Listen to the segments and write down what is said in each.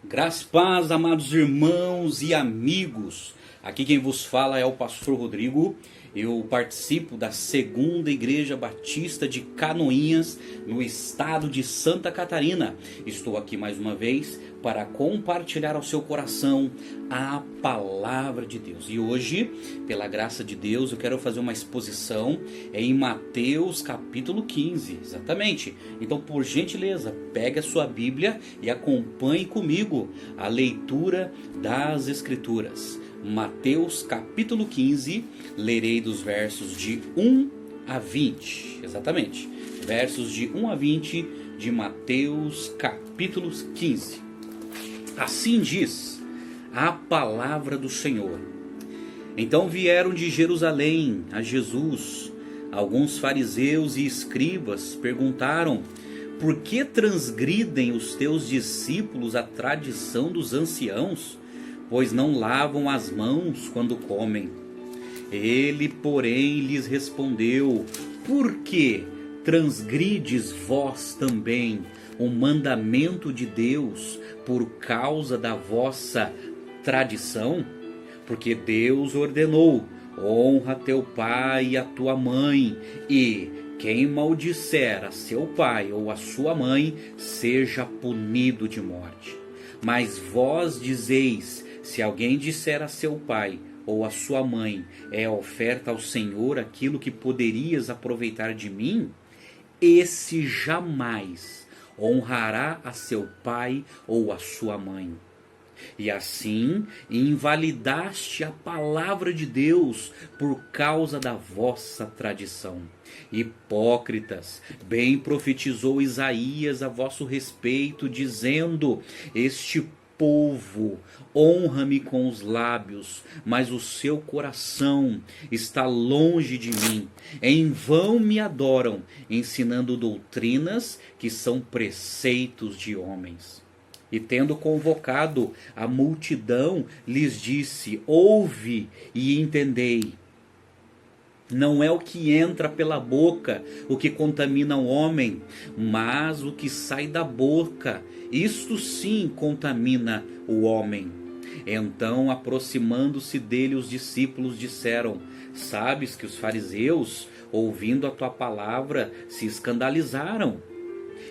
Graça e paz, amados irmãos e amigos. Aqui quem vos fala é o pastor Rodrigo. Eu participo da Segunda Igreja Batista de Canoinhas, no estado de Santa Catarina. Estou aqui mais uma vez para compartilhar ao seu coração a palavra de Deus. E hoje, pela graça de Deus, eu quero fazer uma exposição em Mateus capítulo 15, exatamente. Então, por gentileza, pegue a sua Bíblia e acompanhe comigo a leitura das Escrituras. Mateus capítulo 15, lerei dos versos de 1 a 20, exatamente, versos de 1 a 20 de Mateus capítulo 15. Assim diz a palavra do Senhor. Então vieram de Jerusalém a Jesus alguns fariseus e escribas, perguntaram: por que transgridem os teus discípulos a tradição dos anciãos? Pois não lavam as mãos quando comem. Ele, porém, lhes respondeu: por que transgrides vós também o mandamento de Deus por causa da vossa tradição? Porque Deus ordenou: honra teu pai e a tua mãe, e quem maldisser a seu pai ou a sua mãe seja punido de morte. Mas vós dizeis: se alguém disser a seu pai ou a sua mãe, é oferta ao Senhor aquilo que poderias aproveitar de mim, esse jamais honrará a seu pai ou a sua mãe. E assim invalidaste a palavra de Deus por causa da vossa tradição. Hipócritas, bem profetizou Isaías a vosso respeito, dizendo: este povo honra-me com os lábios, mas o seu coração está longe de mim. Em vão me adoram, ensinando doutrinas que são preceitos de homens. E tendo convocado a multidão, lhes disse: ouve e entendei. Não é o que entra pela boca o que contamina o homem, mas o que sai da boca, isto sim contamina o homem. Então, aproximando-se dele, os discípulos disseram: sabes que os fariseus, ouvindo a tua palavra, se escandalizaram.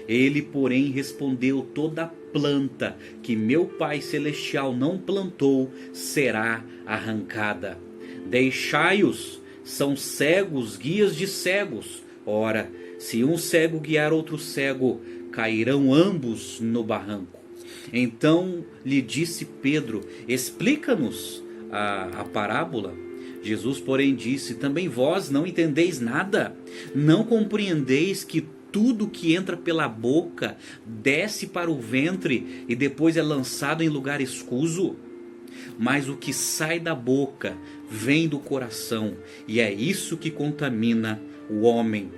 Ele, porém, respondeu: toda planta que meu Pai Celestial não plantou será arrancada. Deixai-os, são cegos, guias de cegos. Ora, se um cego guiar outro cego, cairão ambos no barranco. Então lhe disse Pedro: explica-nos a parábola. Jesus, porém, disse: também vós não entendeis nada? Não compreendeis que tudo que entra pela boca desce para o ventre e depois é lançado em lugar escuso? Mas o que sai da boca vem do coração, e é isso que contamina o homem.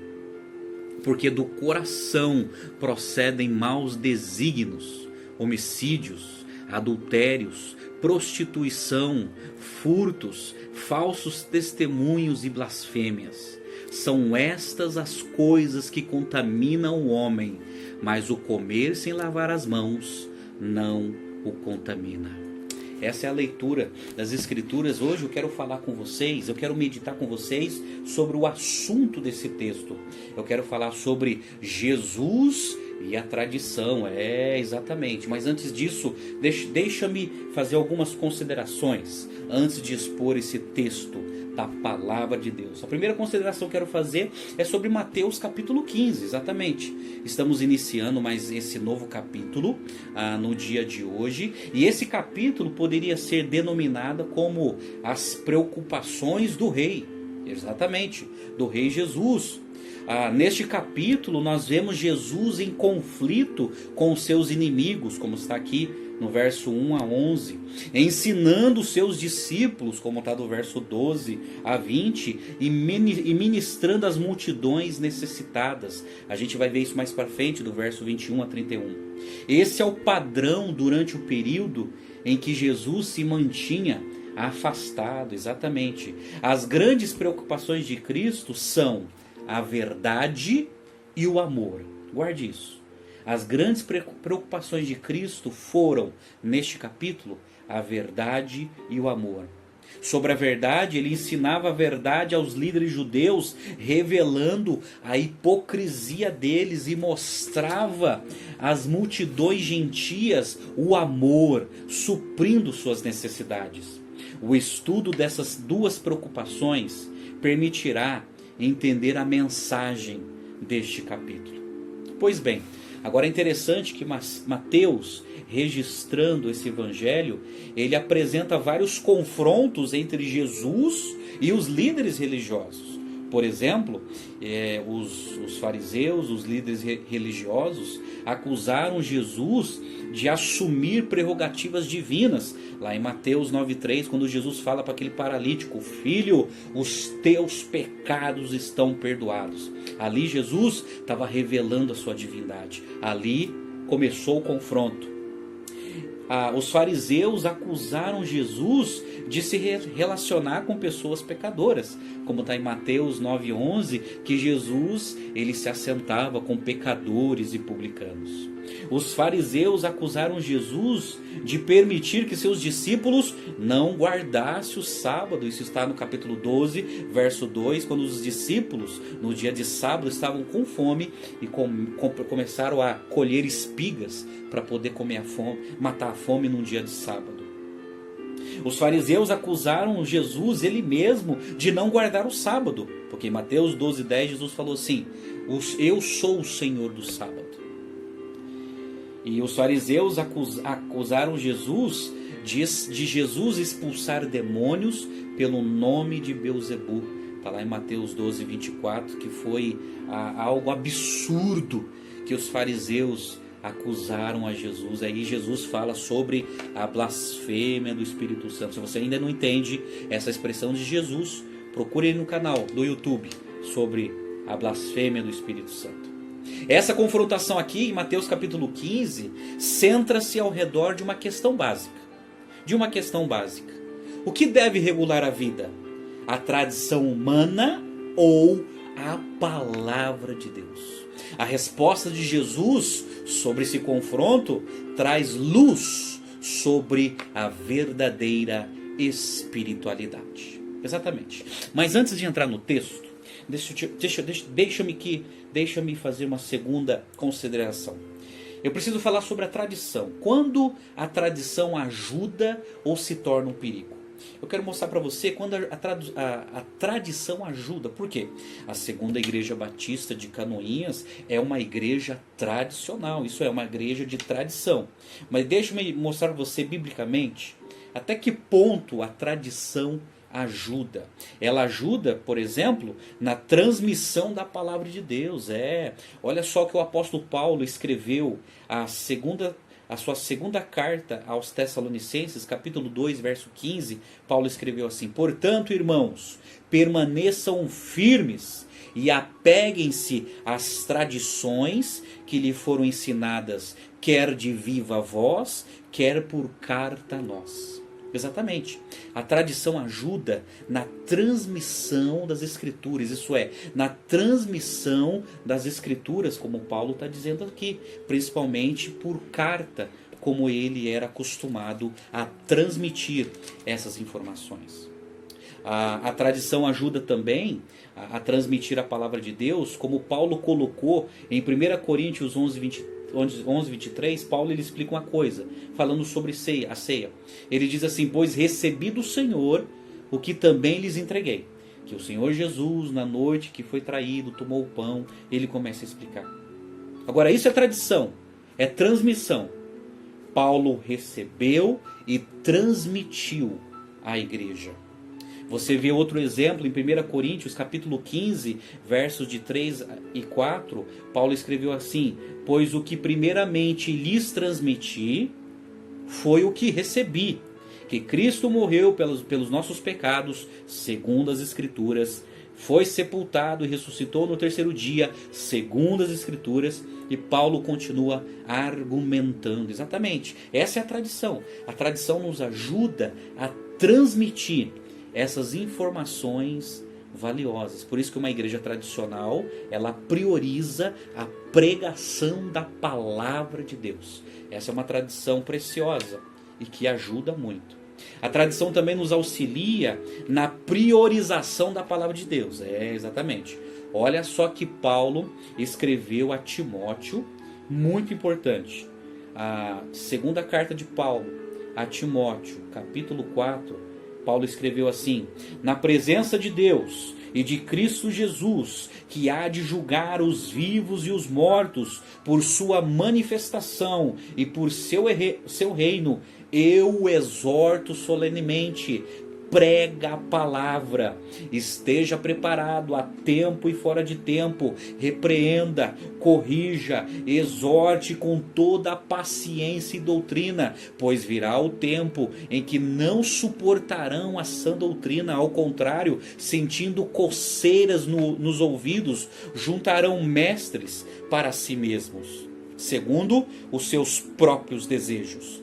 Porque do coração procedem maus desígnios, homicídios, adultérios, prostituição, furtos, falsos testemunhos e blasfêmias. São estas as coisas que contaminam o homem, mas o comer sem lavar as mãos não o contamina. Essa é a leitura das Escrituras. Hoje eu quero falar com vocês, eu quero meditar com vocês sobre o assunto desse texto. Eu quero falar sobre Jesus e a tradição, exatamente. Mas antes disso, deixa-me fazer algumas considerações antes de expor esse texto da palavra de Deus. A primeira consideração que eu quero fazer é sobre Mateus capítulo 15, exatamente. Estamos iniciando mais esse novo capítulo no dia de hoje, e esse capítulo poderia ser denominado como as preocupações do rei, exatamente, do rei Jesus. Neste capítulo nós vemos Jesus em conflito com os seus inimigos, como está aqui no verso 1 a 11, ensinando os seus discípulos, como está do verso 12 a 20, e ministrando as multidões necessitadas. A gente vai ver isso mais para frente, do verso 21 a 31. Esse é o padrão durante o período em que Jesus se mantinha afastado, exatamente. As grandes preocupações de Cristo são a verdade e o amor. Guarde isso. As grandes preocupações de Cristo foram, neste capítulo, a verdade e o amor. Sobre a verdade, ele ensinava a verdade aos líderes judeus, revelando a hipocrisia deles e mostrava às multidões gentias o amor, suprindo suas necessidades. O estudo dessas duas preocupações permitirá entender a mensagem deste capítulo. Pois bem, agora é interessante que Mateus, registrando esse evangelho, ele apresenta vários confrontos entre Jesus e os líderes religiosos. Por exemplo, os fariseus, os líderes religiosos, acusaram Jesus de assumir prerrogativas divinas. Lá em Mateus 9,3, quando Jesus fala para aquele paralítico: filho, os teus pecados estão perdoados. Ali Jesus estava revelando a sua divindade. Ali começou o confronto. Os fariseus acusaram Jesus de se relacionar com pessoas pecadoras, como está em Mateus 9,11, que Jesus ele se assentava com pecadores e publicanos. Os fariseus acusaram Jesus de permitir que seus discípulos não guardassem o sábado. Isso está no capítulo 12, verso 2, quando os discípulos, no dia de sábado, estavam com fome e começaram a colher espigas para poder matar a fome num dia de sábado. Os fariseus acusaram Jesus, ele mesmo, de não guardar o sábado, porque em Mateus 12,10 Jesus falou assim: eu sou o Senhor do sábado. E os fariseus acusaram Jesus de Jesus expulsar demônios pelo nome de Beelzebu. Está lá em Mateus 12,24, que foi algo absurdo que os fariseus acusaram a Jesus. Aí Jesus fala sobre a blasfêmia do Espírito Santo. Se você ainda não entende essa expressão de Jesus, procure no canal do YouTube sobre a blasfêmia do Espírito Santo. Essa confrontação aqui em Mateus capítulo 15 centra-se ao redor de uma questão básica. O que deve regular a vida? A tradição humana ou a palavra de Deus? A resposta de Jesus sobre esse confronto traz luz sobre a verdadeira espiritualidade. Exatamente. Mas antes de entrar no texto, deixa-me fazer uma segunda consideração. Eu preciso falar sobre a tradição. Quando a tradição ajuda ou se torna um perigo? Eu quero mostrar para você quando a tradição ajuda. Por quê? A Segunda Igreja Batista de Canoinhas é uma igreja tradicional. Isso é uma igreja de tradição. Mas deixa-me mostrar para você biblicamente até que ponto a tradição ajuda. Ela ajuda, por exemplo, na transmissão da palavra de Deus. Olha só o que o apóstolo Paulo escreveu a sua segunda carta aos Tessalonicenses, capítulo 2, verso 15. Paulo escreveu assim: portanto, irmãos, permaneçam firmes e apeguem-se às tradições que lhe foram ensinadas, quer de viva voz, quer por carta a nós. Exatamente. A tradição ajuda na transmissão das Escrituras, isso é, na transmissão das Escrituras, como Paulo está dizendo aqui, principalmente por carta, como ele era acostumado a transmitir essas informações. A tradição ajuda também a transmitir a palavra de Deus, como Paulo colocou em 1 Coríntios 11:23, Paulo ele explica uma coisa, falando sobre a ceia. Ele diz assim: pois recebi do Senhor o que também lhes entreguei, que o Senhor Jesus, na noite que foi traído, tomou o pão. Ele começa a explicar. Agora, isso é tradição, é transmissão. Paulo recebeu e transmitiu à igreja. Você vê outro exemplo em 1 Coríntios capítulo 15, versos de 3 e 4, Paulo escreveu assim: pois o que primeiramente lhes transmiti foi o que recebi, que Cristo morreu pelos nossos pecados, segundo as Escrituras, foi sepultado e ressuscitou no terceiro dia, segundo as Escrituras. E Paulo continua argumentando. Exatamente, essa é a tradição. A tradição nos ajuda a transmitir essas informações valiosas. Por isso que uma igreja tradicional, ela prioriza a pregação da palavra de Deus. Essa é uma tradição preciosa e que ajuda muito. A tradição também nos auxilia na priorização da palavra de Deus. Exatamente. Olha só que Paulo escreveu a Timóteo, muito importante. A segunda carta de Paulo a Timóteo, capítulo 4, Paulo escreveu assim: na presença de Deus e de Cristo Jesus, que há de julgar os vivos e os mortos por sua manifestação e por seu reino, eu o exorto solenemente, prega a palavra, esteja preparado a tempo e fora de tempo, repreenda, corrija, exorte com toda a paciência e doutrina, pois virá o tempo em que não suportarão a sã doutrina, ao contrário, sentindo coceiras nos ouvidos, juntarão mestres para si mesmos, segundo os seus próprios desejos.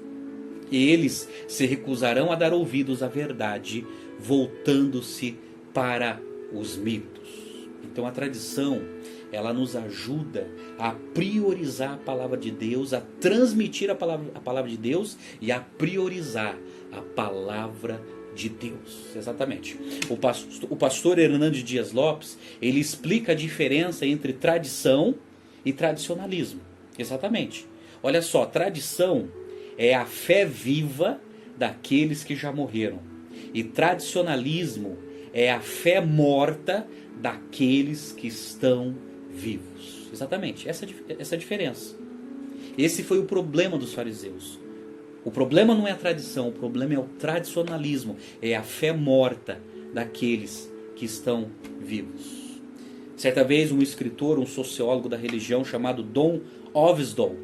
E eles se recusarão a dar ouvidos à verdade, voltando-se para os mitos. Então a tradição, ela nos ajuda a priorizar a palavra de Deus, a transmitir a palavra de Deus e a priorizar a palavra de Deus. Exatamente. O pastor Hernandes Dias Lopes, ele explica a diferença entre tradição e tradicionalismo. Exatamente. Olha só, tradição é a fé viva daqueles que já morreram. E tradicionalismo é a fé morta daqueles que estão vivos. Exatamente, essa é a diferença. Esse foi o problema dos fariseus. O problema não é a tradição, o problema é o tradicionalismo. É a fé morta daqueles que estão vivos. Certa vez um escritor, um sociólogo da religião chamado Don Ovesdol,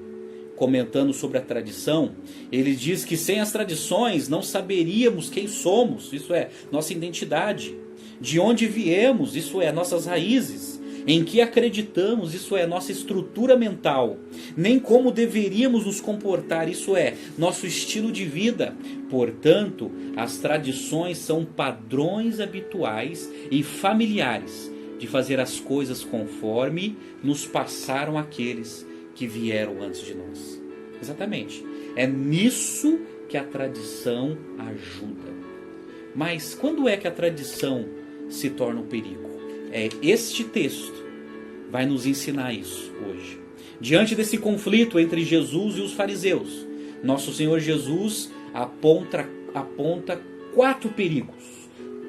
comentando sobre a tradição, ele diz que sem as tradições não saberíamos quem somos, isso é, nossa identidade, de onde viemos, isso é, nossas raízes, em que acreditamos, isso é, nossa estrutura mental, nem como deveríamos nos comportar, isso é, nosso estilo de vida. Portanto, as tradições são padrões habituais e familiares de fazer as coisas conforme nos passaram aqueles que vieram antes de nós. Exatamente. É nisso que a tradição ajuda. Mas quando é que a tradição se torna um perigo? Este texto vai nos ensinar isso hoje. Diante desse conflito entre Jesus e os fariseus, nosso Senhor Jesus aponta 4 perigos.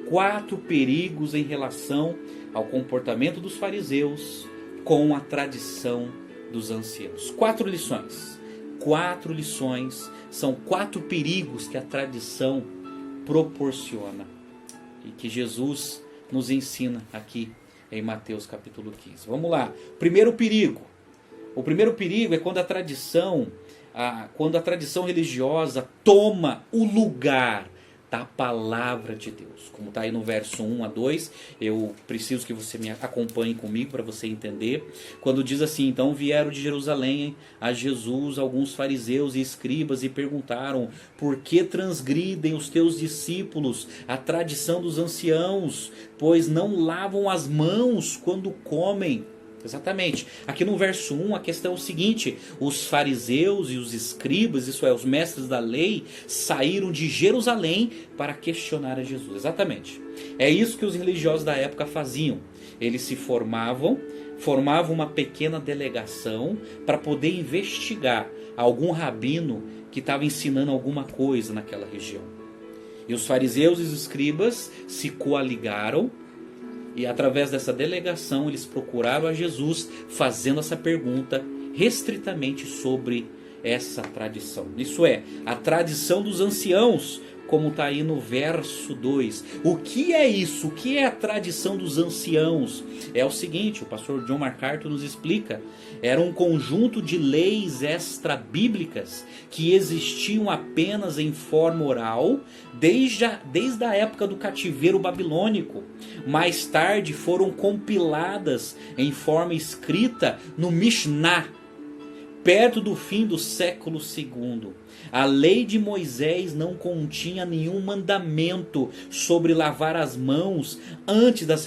4 perigos em relação ao comportamento dos fariseus com a tradição dos anciãos. 4 lições. 4 lições. São 4 perigos que a tradição proporciona e que Jesus nos ensina aqui em Mateus capítulo 15. Vamos lá. Primeiro perigo. O primeiro perigo é quando a tradição religiosa toma o lugar da palavra de Deus. Como está aí no verso 1 a 2, eu preciso que você me acompanhe comigo para você entender. Quando diz assim: então vieram de Jerusalém a Jesus alguns fariseus e escribas e perguntaram: por que transgridem os teus discípulos a tradição dos anciãos, pois não lavam as mãos quando comem? Exatamente. Aqui no verso 1 a questão é o seguinte: os fariseus e os escribas, isso é, os mestres da lei, saíram de Jerusalém para questionar a Jesus. Exatamente. É isso que os religiosos da época faziam. Eles se formavam uma pequena delegação para poder investigar algum rabino que estava ensinando alguma coisa naquela região. E os fariseus e os escribas se coaligaram. E através dessa delegação eles procuraram a Jesus fazendo essa pergunta restritamente sobre essa tradição. Isso é, a tradição dos anciãos, como está aí no verso 2. O que é isso? O que é a tradição dos anciãos? É o seguinte, o pastor John MacArthur nos explica. Era um conjunto de leis extra-bíblicas que existiam apenas em forma oral desde a época do cativeiro babilônico. Mais tarde foram compiladas em forma escrita no Mishnah, perto do fim do século segundo. A lei de Moisés não continha nenhum mandamento sobre lavar as mãos antes das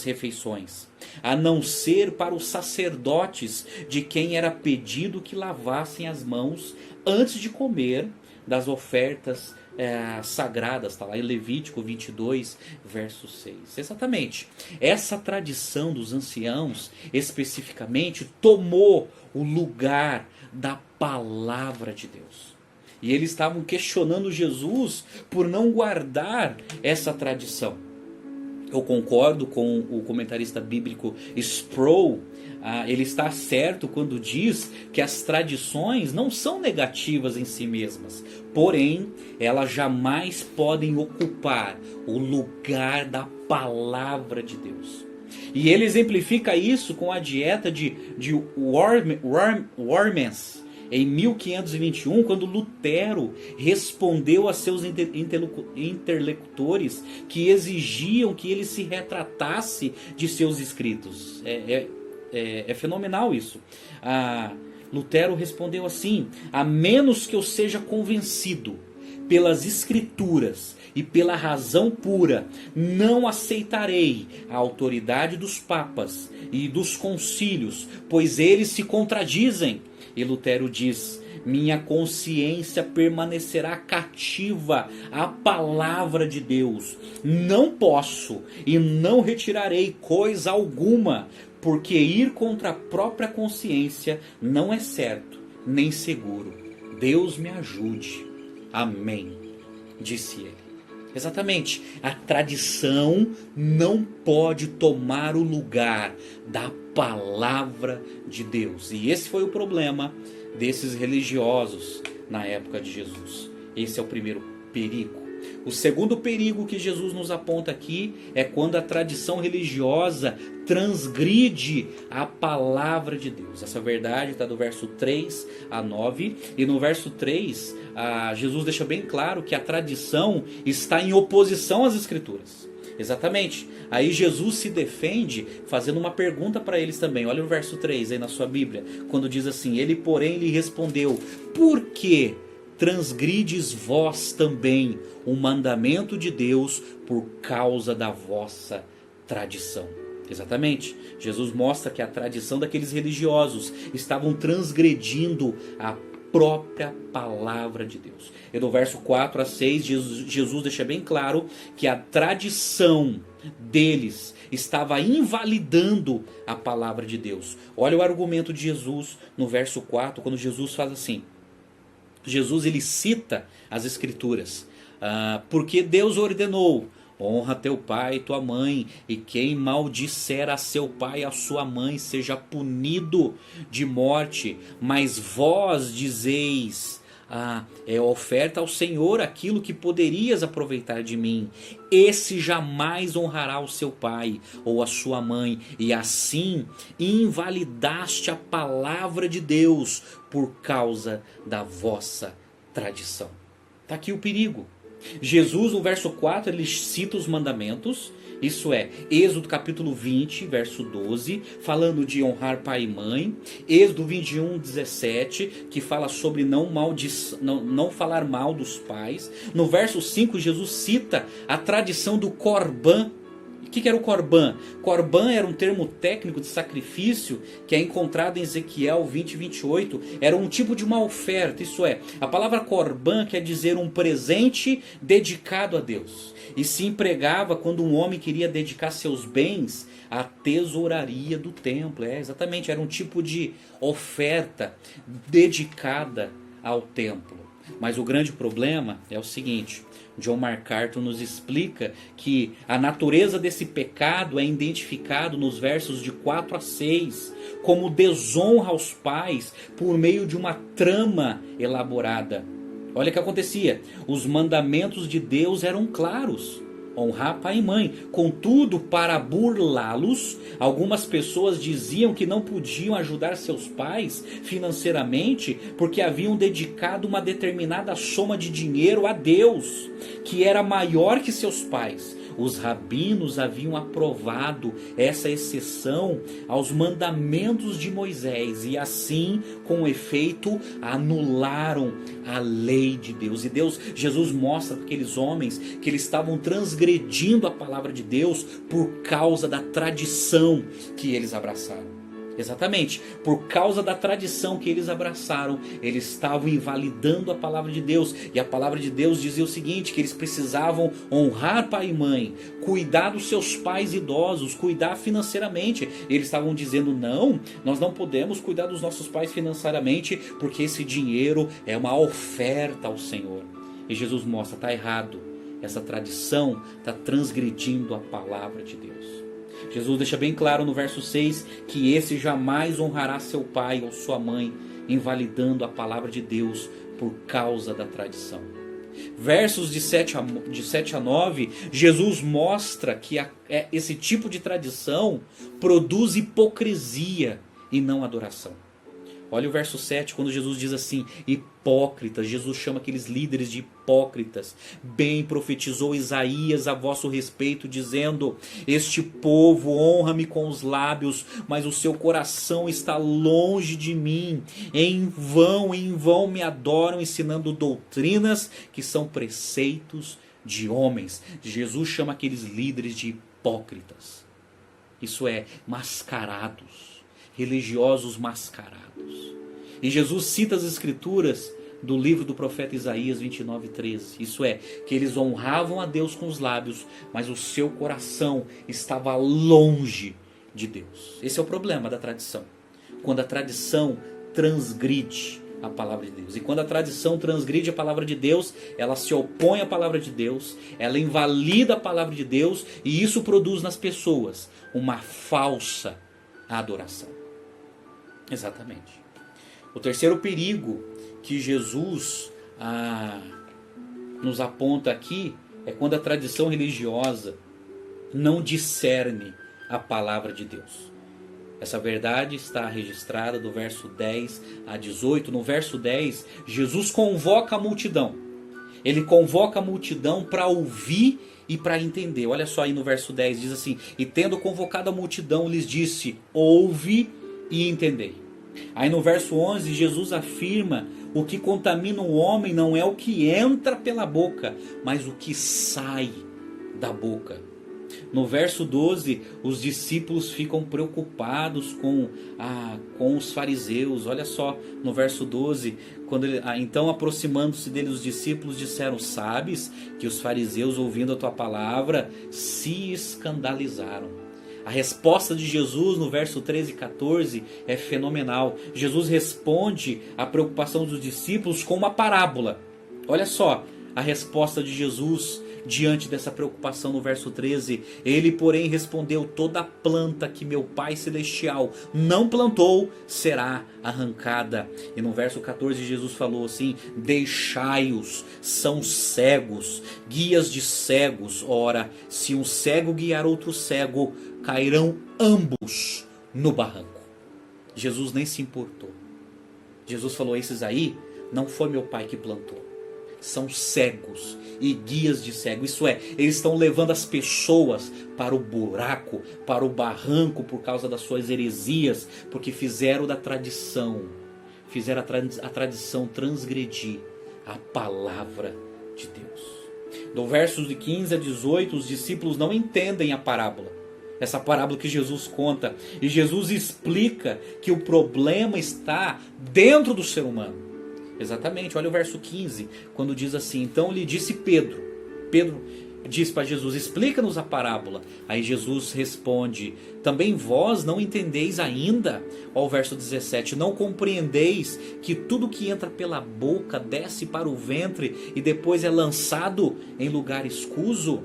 refeições, a não ser para os sacerdotes, de quem era pedido que lavassem as mãos antes de comer das ofertas sagradas. Está lá em Levítico 22, verso 6. Exatamente. Essa tradição dos anciãos, especificamente, tomou o lugar da palavra de Deus. E eles estavam questionando Jesus por não guardar essa tradição. Eu concordo com o comentarista bíblico Sproul. Ele está certo quando diz que as tradições não são negativas em si mesmas, porém elas jamais podem ocupar o lugar da palavra de Deus. E ele exemplifica isso com a dieta de Worms, em 1521, quando Lutero respondeu a seus interlocutores que exigiam que ele se retratasse de seus escritos. É fenomenal isso. Lutero respondeu assim: a menos que eu seja convencido pelas escrituras e pela razão pura, não aceitarei a autoridade dos papas e dos concílios, pois eles se contradizem. E Lutero diz: minha consciência permanecerá cativa à palavra de Deus. Não posso e não retirarei coisa alguma, porque ir contra a própria consciência não é certo nem seguro. Deus me ajude. Amém, disse ele. Exatamente, a tradição não pode tomar o lugar da palavra de Deus. E esse foi o problema desses religiosos na época de Jesus. Esse é o primeiro perigo. O segundo perigo que Jesus nos aponta aqui é quando a tradição religiosa transgride a palavra de Deus. Essa verdade está do verso 3 a 9. E no verso 3, Jesus deixa bem claro que a tradição está em oposição às Escrituras. Exatamente. Aí Jesus se defende fazendo uma pergunta para eles também. Olha o verso 3 aí na sua Bíblia, quando diz assim: ele, porém, lhe respondeu: por que transgrides vós também o mandamento de Deus por causa da vossa tradição? Exatamente. Jesus mostra que a tradição daqueles religiosos estavam transgredindo a própria palavra de Deus. E do verso 4 a 6, Jesus deixa bem claro que a tradição deles estava invalidando a palavra de Deus. Olha o argumento de Jesus no verso 4, quando Jesus faz assim. Jesus ele cita as Escrituras. Porque Deus ordenou: honra teu pai e tua mãe, e quem maldisser a seu pai e a sua mãe seja punido de morte. Mas vós dizeis: é oferta ao Senhor aquilo que poderias aproveitar de mim. Esse jamais honrará o seu pai ou a sua mãe, e assim invalidaste a palavra de Deus por causa da vossa tradição. Está aqui o perigo. Jesus, no verso 4, ele cita os mandamentos. Isso é, Êxodo capítulo 20, verso 12, falando de honrar pai e mãe. Êxodo 21, 17, que fala sobre não falar mal dos pais. No verso 5, Jesus cita a tradição do Corban. O que era o Corban? Corban era um termo técnico de sacrifício que é encontrado em Ezequiel 20 e 28. Era um tipo de uma oferta, isso é, a palavra Corban quer dizer um presente dedicado a Deus. E se empregava quando um homem queria dedicar seus bens à tesouraria do templo. Exatamente, era um tipo de oferta dedicada ao templo. Mas o grande problema é o seguinte: John MacArthur nos explica que a natureza desse pecado é identificado nos versos de 4 a 6 como desonra aos pais por meio de uma trama elaborada. Olha o que acontecia: os mandamentos de Deus eram claros: honrar pai e mãe. Contudo, para burlá-los, algumas pessoas diziam que não podiam ajudar seus pais financeiramente porque haviam dedicado uma determinada soma de dinheiro a Deus, que era maior que seus pais. Os rabinos haviam aprovado essa exceção aos mandamentos de Moisés e assim, com efeito, anularam a lei de Deus. E Jesus mostra para aqueles homens que eles estavam transgredindo a palavra de Deus por causa da tradição que eles abraçaram. Exatamente, por causa da tradição que eles abraçaram, eles estavam invalidando a palavra de Deus. E a palavra de Deus dizia o seguinte, que eles precisavam honrar pai e mãe, cuidar dos seus pais idosos, cuidar financeiramente. Eles estavam dizendo, não, nós não podemos cuidar dos nossos pais financeiramente, porque esse dinheiro é uma oferta ao Senhor. E Jesus mostra, está errado, essa tradição está transgredindo a palavra de Deus. Jesus deixa bem claro no verso 6 que esse jamais honrará seu pai ou sua mãe, invalidando a palavra de Deus por causa da tradição. Versos de 7 a 9, Jesus mostra que esse tipo de tradição produz hipocrisia e não adoração. Olha o verso 7, quando Jesus diz assim, hipócritas, Jesus chama aqueles líderes de hipócritas. Bem profetizou Isaías a vosso respeito, dizendo, este povo honra-me com os lábios, mas o seu coração está longe de mim. Em vão me adoram, ensinando doutrinas que são preceitos de homens. Jesus chama aqueles líderes de hipócritas. Isso é, mascarados. Religiosos mascarados. E Jesus cita as escrituras do livro do profeta Isaías 29:13. Isso é, que eles honravam a Deus com os lábios, mas o seu coração estava longe de Deus. Esse é o problema da tradição. Quando a tradição transgride a palavra de Deus. E quando a tradição transgride a palavra de Deus, ela se opõe à palavra de Deus, ela invalida a palavra de Deus, e isso produz nas pessoas uma falsa adoração. Exatamente. O terceiro perigo que Jesus nos aponta aqui é quando a tradição religiosa não discerne a palavra de Deus. Essa verdade está registrada do verso 10 a 18. No verso 10, Jesus convoca a multidão. Ele convoca a multidão para ouvir e para entender. Olha só aí no verso 10, diz assim, e tendo convocado a multidão, lhes disse, ouve e entendei. Aí no verso 11, Jesus afirma, o que contamina o homem não é o que entra pela boca, mas o que sai da boca. No verso 12, os discípulos ficam preocupados com os fariseus. Olha só, no verso 12, então aproximando-se deles os discípulos disseram, sabes que os fariseus ouvindo a tua palavra se escandalizaram. A resposta de Jesus no verso 13 e 14 é fenomenal. Jesus responde à preocupação dos discípulos com uma parábola. Olha só a resposta de Jesus diante dessa preocupação no verso 13. Ele, porém, respondeu, toda planta que meu Pai Celestial não plantou será arrancada. E no verso 14 Jesus falou assim, deixai-os, são cegos, guias de cegos. Ora, se um cego guiar outro cego, cairão ambos no barranco. Jesus nem se importou. Jesus falou, esses aí não foi meu Pai que plantou. São cegos e guias de cego. Isso é, eles estão levando as pessoas para o buraco, para o barranco por causa das suas heresias, porque fizeram da tradição, fizeram a tradição transgredir a palavra de Deus. Do versos de 15 a 18, os discípulos não entendem a parábola. Essa parábola que Jesus conta. E Jesus explica que o problema está dentro do ser humano. Exatamente, olha o verso 15, quando diz assim, então lhe disse Pedro diz para Jesus, explica-nos a parábola. Aí Jesus responde, também vós não entendeis ainda? Olha o verso 17, não compreendeis que tudo que entra pela boca desce para o ventre e depois é lançado em lugar escuso?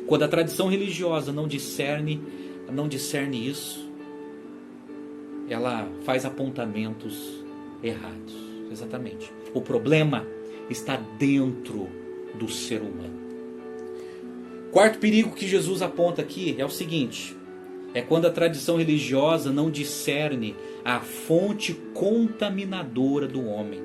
Quando a tradição religiosa não discerne isso, ela faz apontamentos errados. Exatamente. O problema está dentro do ser humano. Quarto perigo que Jesus aponta aqui é o seguinte, é quando a tradição religiosa não discerne a fonte contaminadora do homem.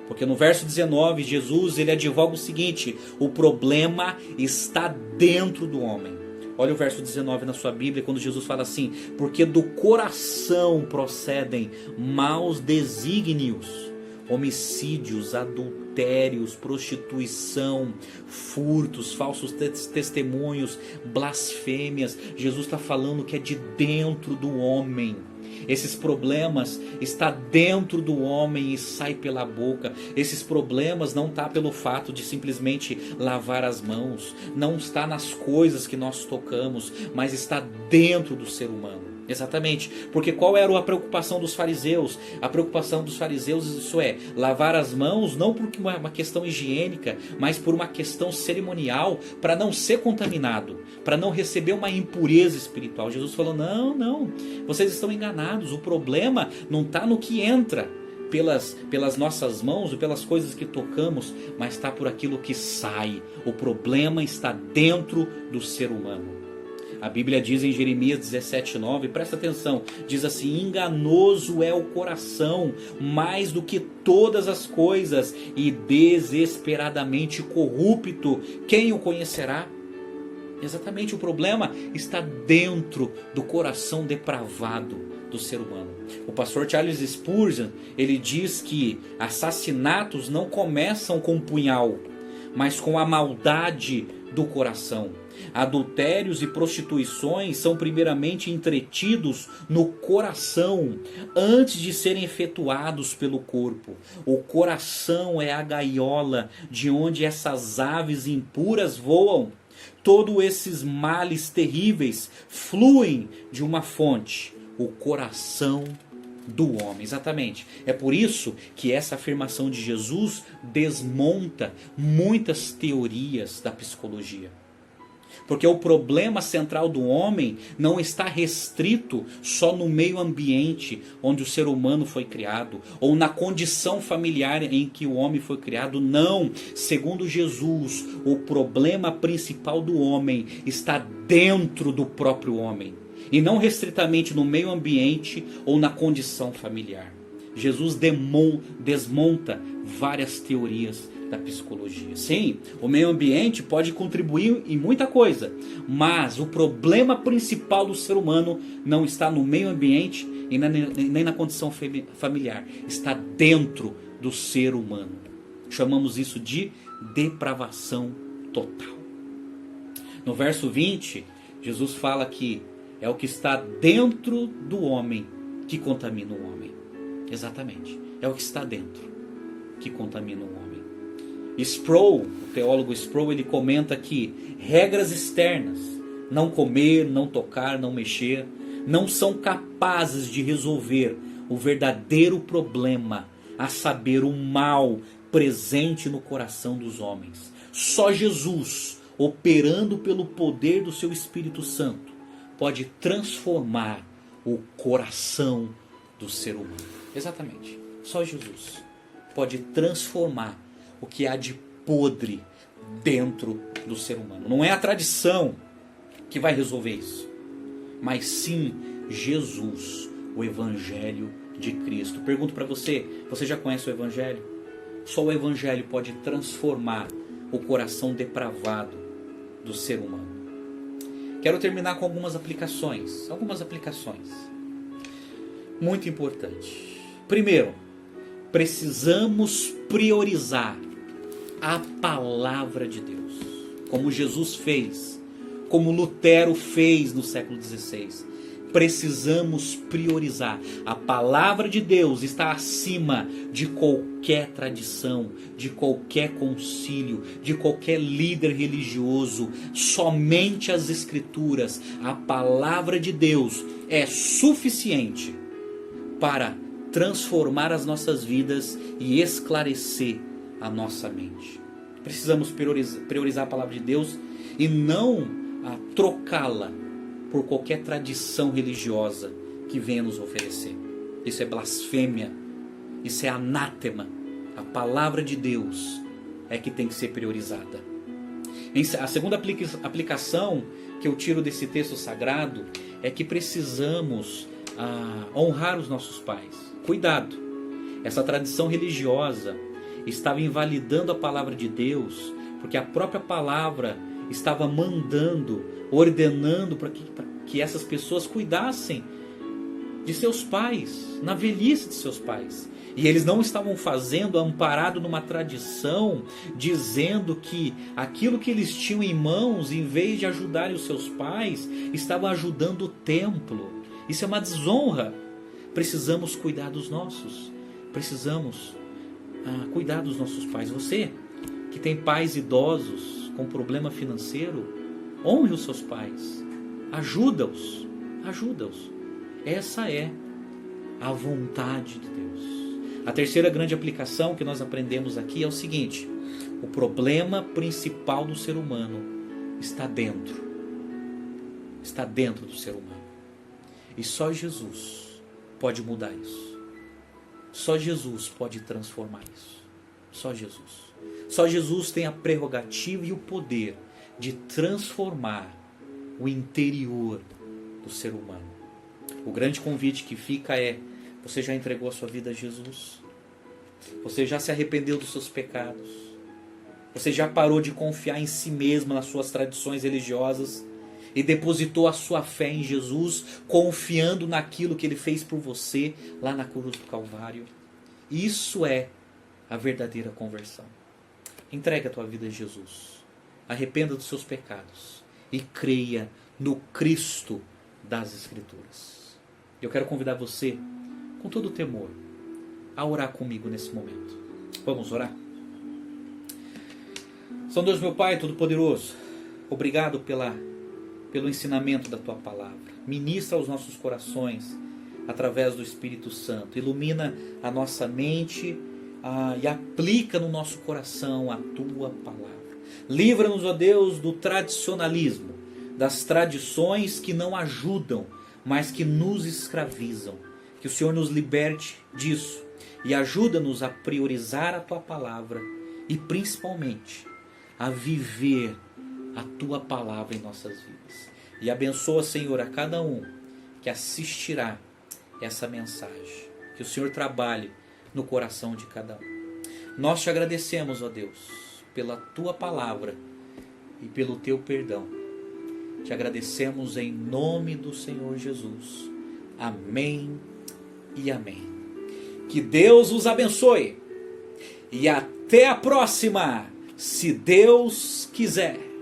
Porque no verso 19, Jesus ele advoga o seguinte: o problema está dentro do homem. Olha o verso 19 na sua Bíblia, quando Jesus fala assim: porque do coração procedem maus desígnios, homicídios, adultérios, prostituição, furtos, falsos testemunhos, blasfêmias. Jesus está falando que é de dentro do homem. Esses problemas está dentro do homem e sai pela boca. Esses problemas não está pelo fato de simplesmente lavar as mãos, não está nas coisas que nós tocamos, mas está dentro do ser humano. Exatamente, porque qual era a preocupação dos fariseus? A preocupação dos fariseus, isso é, lavar as mãos não por uma questão higiênica, mas por uma questão cerimonial, para não ser contaminado, para não receber uma impureza espiritual. Jesus falou: não, vocês estão enganados, o problema não está no que entra pelas nossas mãos ou pelas coisas que tocamos, mas está por aquilo que sai. O problema está dentro do ser humano. A Bíblia diz em Jeremias 17:9, presta atenção, diz assim: enganoso é o coração mais do que todas as coisas e desesperadamente corrupto, quem o conhecerá? Exatamente, o problema está dentro do coração depravado do ser humano. O pastor Charles Spurgeon, ele diz que assassinatos não começam com um punhal, mas com a maldade do coração. Adultérios e prostituições são primeiramente entretidos no coração antes de serem efetuados pelo corpo. O coração é a gaiola de onde essas aves impuras voam. Todos esses males terríveis fluem de uma fonte: o coração do homem. Exatamente. É por isso que essa afirmação de Jesus desmonta muitas teorias da psicologia. Porque o problema central do homem não está restrito só no meio ambiente onde o ser humano foi criado, ou na condição familiar em que o homem foi criado. Não, segundo Jesus, o problema principal do homem está dentro do próprio homem, e não restritamente no meio ambiente ou na condição familiar. Jesus desmonta várias teorias da psicologia. Sim, o meio ambiente pode contribuir em muita coisa, mas o problema principal do ser humano não está no meio ambiente e nem na condição familiar, está dentro do ser humano. Chamamos isso de depravação total. No verso 20, Jesus fala que é o que está dentro do homem que contamina o homem. Exatamente, é o que está dentro que contamina o homem. Sproul, o teólogo Sproul, ele comenta que regras externas, não comer, não tocar, não mexer, não são capazes de resolver o verdadeiro problema, a saber, o mal presente no coração dos homens. Só Jesus, operando pelo poder do seu Espírito Santo, pode transformar o coração do ser humano. Exatamente, só Jesus pode transformar o que há de podre dentro do ser humano. Não é a tradição que vai resolver isso, mas sim Jesus, o Evangelho de Cristo. Pergunto para você, você já conhece o Evangelho? Só o Evangelho pode transformar o coração depravado do ser humano. Quero terminar com algumas aplicações muito importantes. Primeiro, precisamos priorizar a palavra de Deus, como Jesus fez, como Lutero fez no século XVI. Precisamos priorizar. A palavra de Deus está acima de qualquer tradição, de qualquer concílio, de qualquer líder religioso. Somente as Escrituras, a palavra de Deus é suficiente para transformar as nossas vidas e esclarecer a nossa mente. Precisamos priorizar a palavra de Deus e não trocá-la por qualquer tradição religiosa que venha nos oferecer. Isso é blasfêmia, isso é anátema. A palavra de Deus é que tem que ser priorizada. A segunda aplicação que eu tiro desse texto sagrado é que precisamos honrar os nossos pais. Cuidado, essa tradição religiosa, estava invalidando a palavra de Deus, porque a própria palavra estava mandando, ordenando para que essas pessoas cuidassem de seus pais, na velhice de seus pais. E eles não estavam fazendo amparado numa tradição, dizendo que aquilo que eles tinham em mãos, em vez de ajudarem os seus pais, estavam ajudando o templo. Isso é uma desonra. Precisamos cuidar dos nossos. Precisamos cuidar dos nossos pais. Você que tem pais idosos com problema financeiro, honre os seus pais. Ajuda-os. Ajuda-os. Essa é a vontade de Deus. A terceira grande aplicação que nós aprendemos aqui é o seguinte: o problema principal do ser humano está dentro. Está dentro do ser humano. E só Jesus pode mudar isso. Só Jesus pode transformar isso. Só Jesus. Só Jesus tem a prerrogativa e o poder de transformar o interior do ser humano. O grande convite que fica é: você já entregou a sua vida a Jesus? Você já se arrependeu dos seus pecados? Você já parou de confiar em si mesmo, nas suas tradições religiosas, e depositou a sua fé em Jesus, confiando naquilo que Ele fez por você lá na cruz do Calvário? Isso é a verdadeira conversão. Entregue a tua vida a Jesus. Arrependa dos seus pecados e creia no Cristo das Escrituras. Eu quero convidar você, com todo temor, a orar comigo nesse momento. Vamos orar? São Deus, meu Pai Todo-Poderoso, obrigado pelo ensinamento da Tua Palavra. Ministra aos nossos corações através do Espírito Santo. Ilumina a nossa mente e aplica no nosso coração a Tua Palavra. Livra-nos, ó Deus, do tradicionalismo, das tradições que não ajudam, mas que nos escravizam. Que o Senhor nos liberte disso e ajuda-nos a priorizar a Tua Palavra e principalmente a viver a Tua Palavra em nossas vidas. E abençoa, Senhor, a cada um que assistirá essa mensagem. Que o Senhor trabalhe no coração de cada um. Nós te agradecemos, ó Deus, pela Tua Palavra e pelo Teu perdão. Te agradecemos em nome do Senhor Jesus. Amém e amém. Que Deus os abençoe. E até a próxima, se Deus quiser.